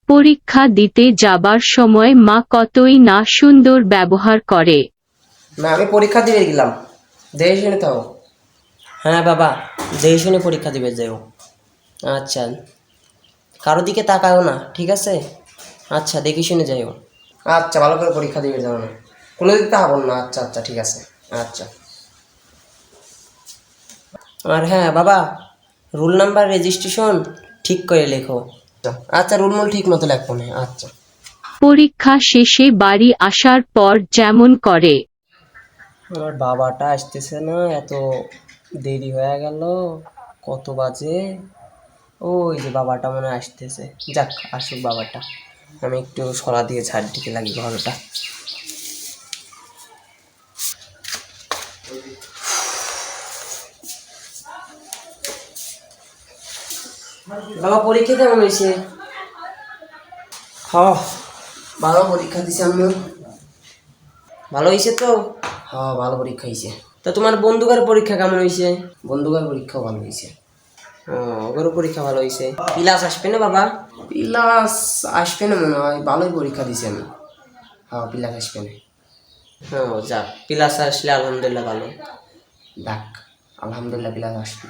পরীক্ষা দিতে যাবার সময় মা কতই না সুন্দর ব্যবহার করে। না, আমি পরীক্ষা দিবে গেলাম, দেখে শুনে থাও। হ্যাঁ বাবা, দেখে শুনে পরীক্ষা দিবে যাও। আচ্ছা, কারো দিকে তাকাও না, ঠিক আছে? আচ্ছা, দেখে শুনে যাইও। আচ্ছা, ভালো করে পরীক্ষা দিবে যাও না, কোনো দিক তাকাবো না। আচ্ছা আচ্ছা, ঠিক আছে। আচ্ছা। আর হ্যাঁ বাবা, রুল নাম্বার রেজিস্ট্রেশন ঠিক করে লেখো। আচ্ছা, রুল মূল ঠিক মতো লেখো না। আচ্ছা। পরীক্ষা শেষে বাড়ি আসার পর যেমন করে। আমার বাবাটা আসতেছে না, এত দেরি হয়ে গেল, কত বাজে? ওই যে বাবাটা মনে হয় আসতেছে। যাক, আসুক বাবাটা, আমি একটু সরা দিয়ে ছাড় দিকে লাগি ঘরটা। বাবা, পরীক্ষা কেমন হয়েছে? হ্যাঁ, ভালো পরীক্ষা দিছে আম্মু। ভালো হয়েছে তো? হ্যাঁ, ভালো পরীক্ষা হয়েছে। তা তোমার বন্ধুকার পরীক্ষা কেমন হয়েছে? বন্ধুকার পরীক্ষাও ভালো হয়েছে। ওগুলো পরীক্ষা ভালো হয়েছে। পিলাস আসবে না বাবা? পিলাস আসবে না মনে হয়, ভালোই পরীক্ষা দিছি আমি। হ্যাঁ, পিলাস আসবে না। হ্যাঁ, যাক, পিলাস আসলে আলহামদুলিল্লাহ ভালো। যাক, আলহামদুলিল্লাহ পিলাস আসবে।